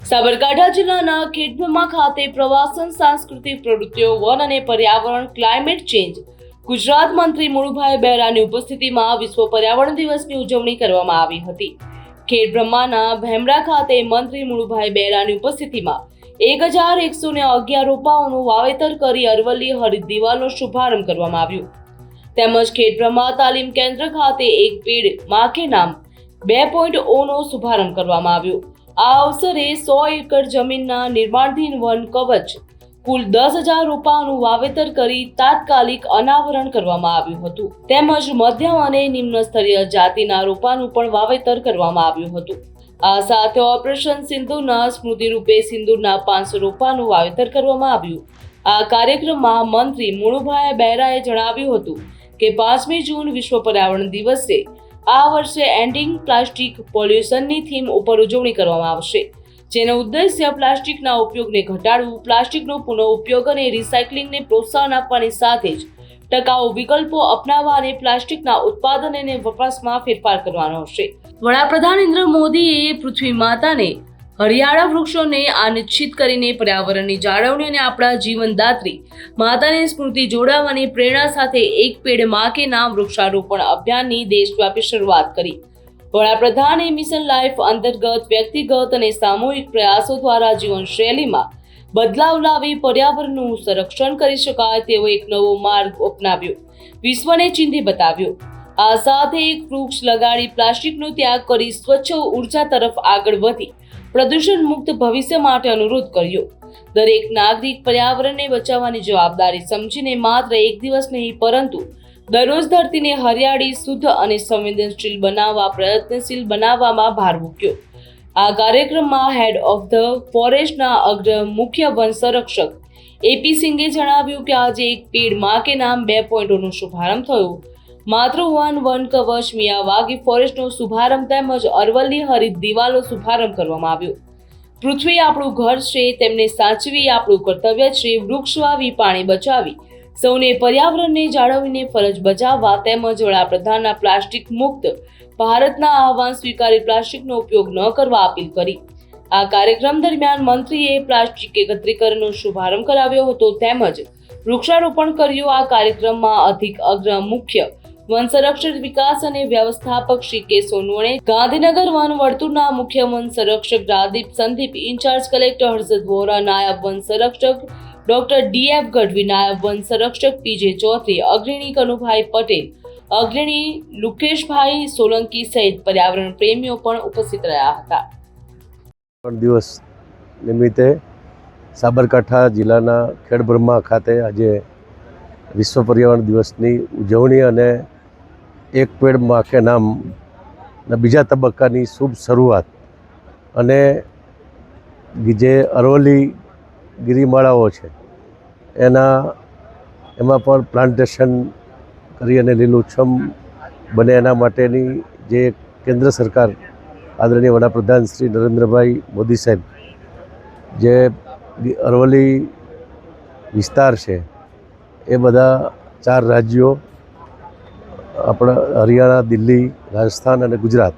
સાબરકાંઠા જિલ્લાના ખેડબ્રહ્મા ખાતે પ્રવાસન સાંસ્કૃતિક પ્રવૃત્તિઓ વન અને પર્યાવરણ ક્લાઇમેટ ચેન્જ ગુજરાત મંત્રી મુળુભાઈ બહેરાની ઉપસ્થિતિમાં વિશ્વ પર્યાવરણ દિવસની ઉજવણી કરવામાં આવી હતી। ખેડબ્રહ્માના ભેમરા ખાતે મંત્રી મુળુભાઈ બહેરાની ઉપસ્થિતિમાં 1111 રોપાઓનું વાવેતર કરી અરવલ્લી હરિત દિવાલનો શુભારંભ કરવામાં આવ્યો। તેમજ ખેડબ્રહ્મા તાલીમ કેન્દ્ર ખાતે એક પેડ માં કે નામ 2.0નો શુભારંભ કરવામાં આવ્યો। આ અવસરે 100 એકર જમીનના નિર્માણધીન વન કવચ કુલ 10,000 રોપાઓનું વાવેતર કરી તાત્કાલિક અનાવરણ કરવામાં આવ્યું હતું। તેમજ મધ્યમ અને નિમ્ન સ્તરીય જાતિના રોપાનું પણ વાવેતર કરવામાં આવ્યું હતું। આ સાથે ઓપરેશન સિંદૂરના સ્મૃતિરૂપે સિંદૂરના 500 રોપાનું વાવેતર કરવામાં આવ્યું। આ કાર્યક્રમમાં મંત્રી મુળુભાઈ બહેરાએ જણાવ્યું હતું કે 5મી જૂન વિશ્વ પર્યાવરણ દિવસે આ વર્ષે એન્ડિંગ પ્લાસ્ટિક પોલ્યુશનની થીમ ઉપર ઉજવણી કરવામાં આવશે, જેનો ઉદ્દેશ્ય પ્લાસ્ટિકના ઉપયોગને ઘટાડવું, પ્લાસ્ટિકનો પુનઃ ઉપયોગ અને રિસાયકલિંગને પ્રોત્સાહન આપવાની સાથે જ ટકાઉ વિકલ્પો અપનાવવા અને પ્લાસ્ટિકના ઉત્પાદન અને વપરાશમાં ફેરફાર કરવાનો હશે। વડાપ્રધાન નરેન્દ્ર મોદીએ પૃથ્વી માતાને હરિયાળા વૃક્ષોને આનિશ્ચિત કરીને પર્યાવરણની જાળવણી અને આપણા જીવનદાત્રી માતાની સ્મૃતિ જોડાવાની પ્રેરણા સાથે એક પેડ માં કે નામ વૃક્ષારોપણ અભિયાનની દેશવ્યાપી શરૂઆત કરી। વડાપ્રધાને મિશન લાઈફ અંતર્ગત વ્યક્તિગત અને સામૂહિક પ્રયાસો દ્વારા જીવનશૈલીમાં બદલાવ લાવી પર્યાવરણનું સંરક્ષણ કરી શકાય તેવો એક નવો માર્ગ અપનાવ્યો, વિશ્વને ચીંધી બતાવ્યો। આ સાથે એક વૃક્ષ લગાડી પ્લાસ્ટિકનો ત્યાગ કરી સ્વચ્છ ઉર્જા તરફ આગળ વધી પ્રદૂષણ મુક્ત ભવિષ્ય માટે અનુરોધ કર્યો। દરેક નાગરિક પર્યાવરણને બચાવવાની જવાબદારી સમજીને માત્ર એક દિવસ નહીં પરંતુ દરરોજ ધરતીને હરિયાળી, શુદ્ધ અને સંવેદનશીલ બનાવવા પ્રયત્નશીલ બનાવવામાં ભાર મૂક્યો। આ કાર્યક્રમમાં હેડ ઓફ ધ ફોરેસ્ટના અગ્ર મુખ્ય વન સંરક્ષક એપી સિંઘે જણાવ્યું કે આજે એક પેડ માં કે નામ 2.0નો શુભારંભ થયો। માત્ર વન કવચ મિયાવાગી ફોરેસ્ટનો શુભારંભ તેમજ અરવલ્લી હરિત દિવાલનો શુભારંભ કરવામાં આવ્યો। પૃથ્વી આપણું ઘર છે, તેમને સાચવી આપણું કર્તવ્ય છે। વૃક્ષ વાવી, પાણી બચાવી, સૌને પર્યાવરણને જાળવીને ફરજ બજાવવા તેમજ વડાપ્રધાનના પ્લાસ્ટિક મુક્ત ભારતના આહવાન સ્વીકારી પ્લાસ્ટિકનો ઉપયોગ ન કરવા અપીલ કરી। આ કાર્યક્રમ દરમિયાન મંત્રીએ પ્લાસ્ટિક એકત્રીકરણનો શુભારંભ કરાવ્યો હતો તેમજ વૃક્ષારોપણ કર્યું। આ કાર્યક્રમમાં અધિક અગ્ર મુખ્ય વન સંરક્ષક વિકાસ અને વ્યવસ્થાપક શ્રી કે સોનવણે, ગાંધીનગર વન વર્તુળના મુખ્ય વન સંરક્ષક રાજદીપ સંદીપ, ઇન્ચાર્જ કલેક્ટર હર્ષદ વોરા, નાયબ વન સંરક્ષક ડોક્ટર ડીએફ ગઢવી, નાયબ વન સંરક્ષક પીજે ચૌધરી, અગ્રણી કનુભાઈ પટેલ, અગ્રણી લુકેશભાઈ સોલંકી સહિત પર્યાવરણ પ્રેમીઓ પણ ઉપસ્થિત રહ્યા હતા। દિવસ નિમિત્તે સાબરકાંઠા જિલ્લાના ખેડબ્રહ્મા ખાતે આજે વિશ્વ પર્યાવરણ દિવસની ઉજવણી અને એક પેડ માં કે નામના બીજા તબક્કાની શુભ શરૂઆત અને જે અરવલ્લી ગિરિમાળાઓ છે એમાં પણ પ્લાન્ટેશન કરી અને લીલુંછમ બને એના માટેની જે કેન્દ્ર સરકાર આદરણીય વડાપ્રધાન શ્રી નરેન્દ્રભાઈ મોદી સાહેબ જે અરવલ્લી વિસ્તાર છે એ બધા 4 રાજ્યો આપણા હરિયાણા, દિલ્હી, રાજસ્થાન અને ગુજરાત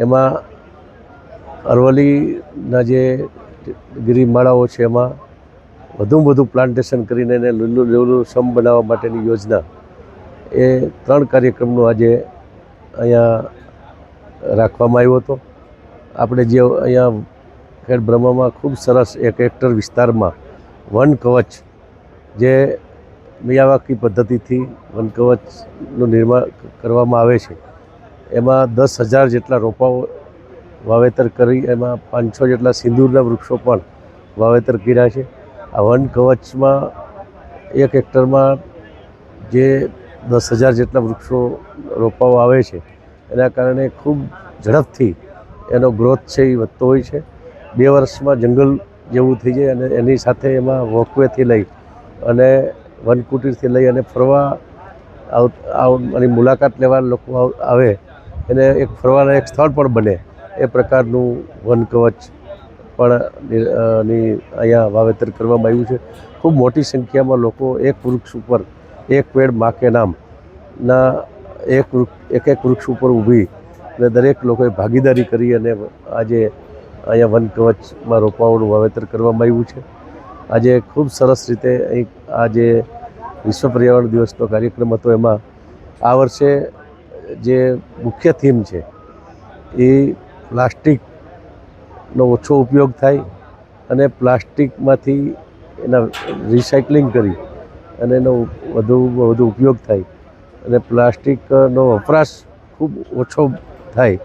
એમાં અરવલ્લીના જે ગિરિમાળાઓ છે એમાં વધુમાં વધુ પ્લાન્ટેશન કરીને એને લીલુંછમ બનાવવા માટેની યોજના એ 3 કાર્યક્રમનો આજે અહીંયા રાખવામાં આવ્યો હતો। આપણે જે અહીંયા ખેડબ્રહ્મામાં ખૂબ સરસ 1 હેક્ટર વિસ્તારમાં વન કવચ જે મિયાવાકી પદ્ધતિથી વન કવચનું નિર્માણ કરવામાં આવે છે એમાં 10,000 જેટલા રોપાઓ વાવેતર કરી એમાં 500 જેટલા સિંદૂરના વૃક્ષો પણ વાવેતર કર્યા છે। આ વન કવચમાં 1 હેક્ટરમાં જે 10,000 જેટલા વૃક્ષો રોપાઓ આવે છે એના કારણે ખૂબ ઝડપથી એનો ગ્રોથ છે એ વધતો હોય છે। 2 વર્ષમાં જંગલ જેવું થઈ જાય અને એની સાથે એમાં વોકવેથી લઈ અને વનકુટીરથી લઈ અને ફરવા અને મુલાકાત લેવા લોકો આવે એને એક ફરવાના એક સ્થળ પણ બને એ પ્રકારનું વન કવચ પણ અહીંયા વાવેતર કરવામાં આવ્યું છે। ખૂબ મોટી સંખ્યામાં લોકો એક વૃક્ષ ઉપર એક પેડ માં કે નામના એક વૃક્ષ ઉપર ઊભી અને દરેક લોકોએ ભાગીદારી કરી અને આજે અહીંયા વન કવચમાં રોપાઓનું વાવેતર કરવામાં આવ્યું છે. આજે ખૂબ સરસ રીતે અહીં આ જે વિશ્વ પર્યાવરણ દિવસનો કાર્યક્રમ હતો એમાં આ વર્ષે જે મુખ્ય થીમ છે એ પ્લાસ્ટિકનો ઓછો ઉપયોગ થાય અને પ્લાસ્ટિકમાંથી એના રિસાયકલિંગ કરી અને એનો વધુમાં વધુ ઉપયોગ થાય અને પ્લાસ્ટિકનો વપરાશ ખૂબ ઓછો થાય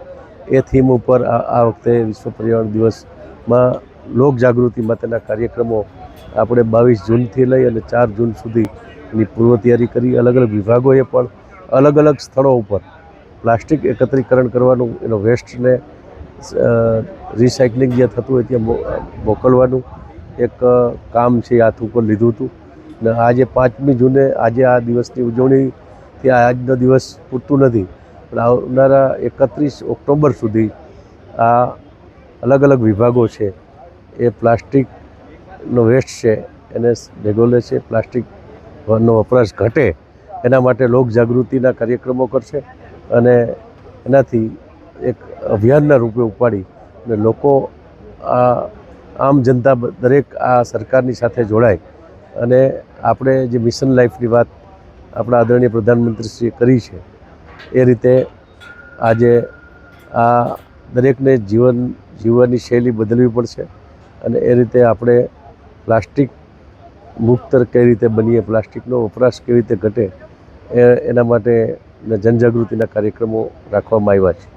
એ થીમ ઉપર આ વખતે વિશ્વ પર્યાવરણ દિવસમાં લોકજાગૃતિ માટેના કાર્યક્રમો આપણે 22 જૂનથી લઈ અને 4 જૂન સુધીની પૂર્વ તૈયારી કરી. અલગ અલગ વિભાગોએ પણ અલગ અલગ સ્થળો ઉપર પ્લાસ્ટિક એકત્રીકરણ કરવાનું, એનો વેસ્ટને રિસાયકલિંગ જે થતું હોય ત્યાં મોકલવાનું એક કામ છે હાથ ઉપર લીધું હતું. ને આજે 5મી જૂને આજે આ દિવસની ઉજવણીથી આજનો દિવસ પૂરતું નથી, પણ આવનારા 31 ઓક્ટોબર સુધી આ અલગ અલગ વિભાગો છે એ પ્લાસ્ટિકનો વેસ્ટ છે એને ભેગો લે છે, પ્લાસ્ટિકનો વપરાશ ઘટે એના માટે લોકજાગૃતિના કાર્યક્રમો કરશે અને એનાથી એક અભિયાનના રૂપે ઉપાડી અને લોકો આમ જનતા દરેક આ સરકારની સાથે જોડાય અને આપણે જે મિશન લાઈફની વાત આપણા આદરણીય પ્રધાનમંત્રીશ્રીએ કરી છે એ રીતે આજે આ દરેકને જીવવાની શૈલી બદલવી પડશે અને એ રીતે આપણે પ્લાસ્ટિક મુક્ત કઈ રીતે બનીએ, પ્લાસ્ટિકનો વપરાશ કેવી રીતે ઘટે એના માટે જનજાગૃતિના કાર્યક્રમો રાખવામાં આવ્યા છે.